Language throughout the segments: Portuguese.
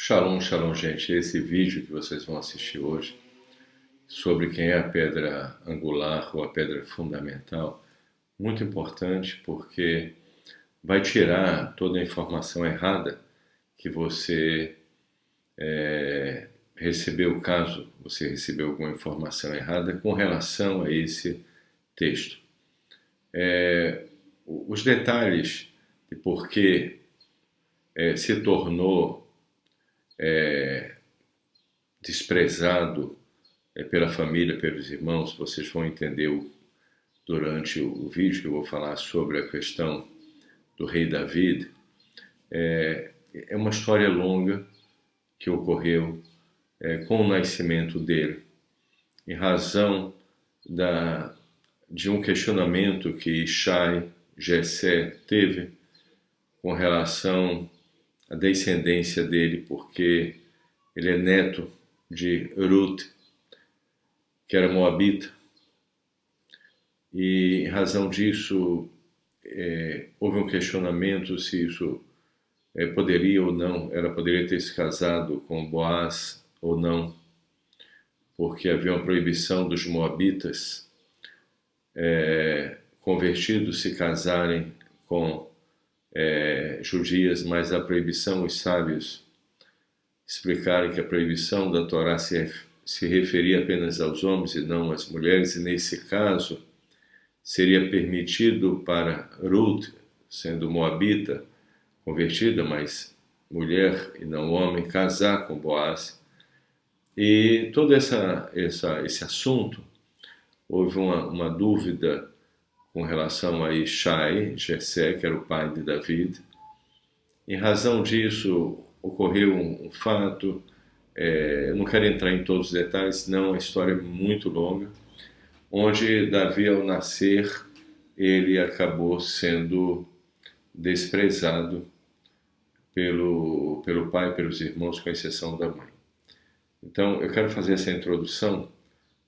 Shalom, shalom, gente. Esse vídeo que vocês vão assistir hoje sobre quem é a pedra angular ou a pedra fundamental, muito importante porque vai tirar toda a informação errada que você recebeu, caso você recebeu alguma informação errada com relação a esse texto. Os detalhes de por que se tornou desprezado pela família, pelos irmãos, vocês vão entender durante o vídeo que eu vou falar sobre a questão do rei David. É uma história longa que ocorreu com o nascimento dele, em razão de um questionamento que Shai, Jessé, teve com relação à descendência dele, porque ele é neto de Ruth, que era moabita, e em razão disso houve um questionamento se isso poderia ou não, ela poderia ter se casado com Boaz ou não, porque havia uma proibição dos moabitas convertidos se casarem com judias, mas a proibição, os sábios explicaram que a proibição da Torá se referia apenas aos homens e não às mulheres, e nesse caso seria permitido para Ruth, sendo moabita, convertida, mas mulher e não homem, casar com Boaz. E todo esse assunto, houve uma dúvida com relação a Ishai, Jessé, que era o pai de David. Em razão disso, ocorreu um fato, eu não quero entrar em todos os detalhes, senão a história é muito longa, onde Davi, ao nascer, ele acabou sendo desprezado pelo pai, pelos irmãos, com exceção da mãe. Então, eu quero fazer essa introdução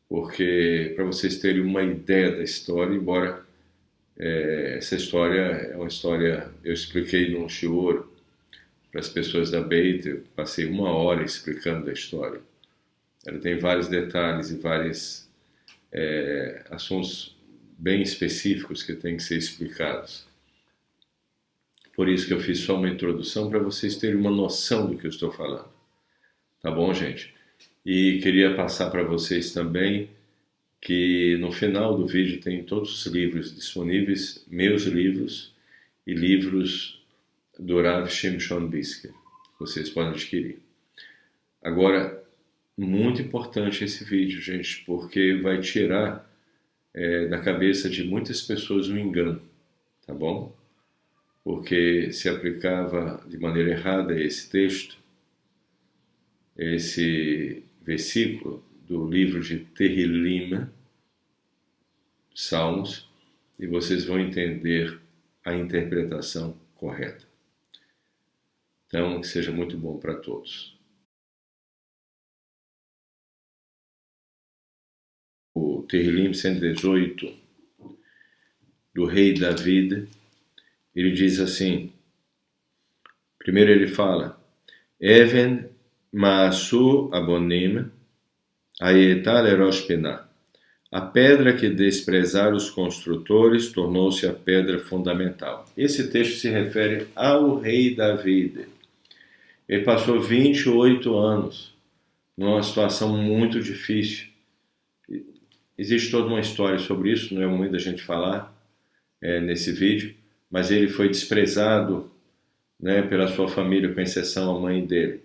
porque, para vocês terem uma ideia da história, embora essa história é uma história, eu expliquei no shiur para as pessoas da Beit, eu passei 1 hora explicando a história. Ela tem vários detalhes e vários assuntos bem específicos que têm que ser explicados. Por isso que eu fiz só uma introdução para vocês terem uma noção do que eu estou falando. Tá bom, gente? E queria passar para vocês também que no final do vídeo tem todos os livros disponíveis, meus livros e livros do Rav Shimshon Brisker. Vocês podem adquirir. Agora, muito importante esse vídeo, gente, porque vai tirar da cabeça de muitas pessoas um engano, tá bom? Porque se aplicava de maneira errada esse texto, esse versículo do livro de Tehillim, Salmos, e vocês vão entender a interpretação correta. Então, que seja muito bom para todos. O Tehillim 118, do rei David, ele diz assim, primeiro ele fala, Even Maasu Abonim Ayetá Lerosh Pinah. A pedra que desprezaram os construtores tornou-se a pedra fundamental. Esse texto se refere ao rei David. Ele passou 28 anos numa situação muito difícil. Existe toda uma história sobre isso, não é o momento da gente falar nesse vídeo, mas ele foi desprezado, pela sua família, com exceção à mãe dele.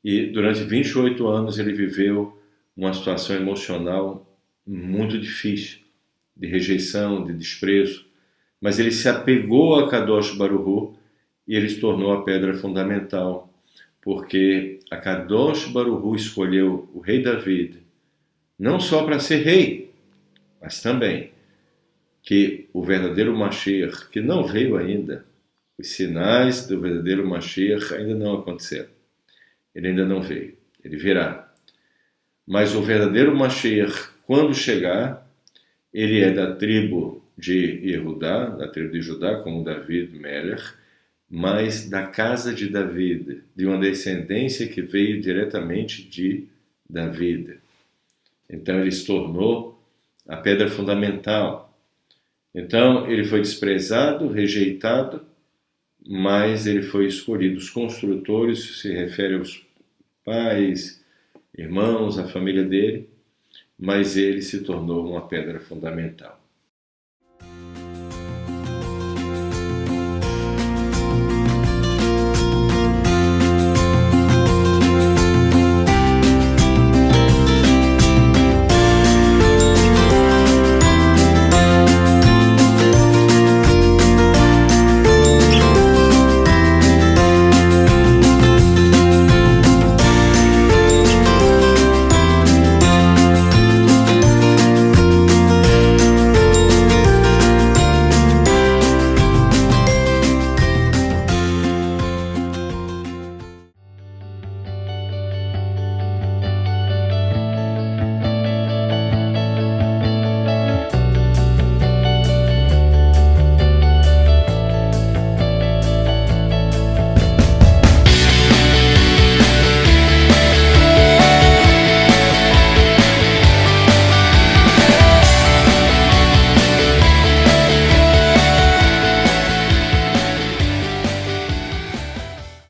E durante 28 anos ele viveu uma situação emocional muito difícil, de rejeição, de desprezo, mas ele se apegou a Kadosh Baruch Hu e ele se tornou a pedra fundamental, porque a Kadosh Baruch Hu escolheu o rei David, não só para ser rei, mas também que o verdadeiro Mashiach, que não veio ainda, os sinais do verdadeiro Mashiach ainda não aconteceram. Ele ainda não veio, ele virá. Mas o verdadeiro Mashiach, quando chegar, ele é da tribo de Yehudá, da tribo de Judá, como David Melech, mas da casa de Davi, de uma descendência que veio diretamente de Davi. Então ele se tornou a pedra fundamental. Então ele foi desprezado, rejeitado, mas ele foi escolhido. Os construtores se refere aos pais, irmãos, a família dele, mas ele se tornou uma pedra fundamental.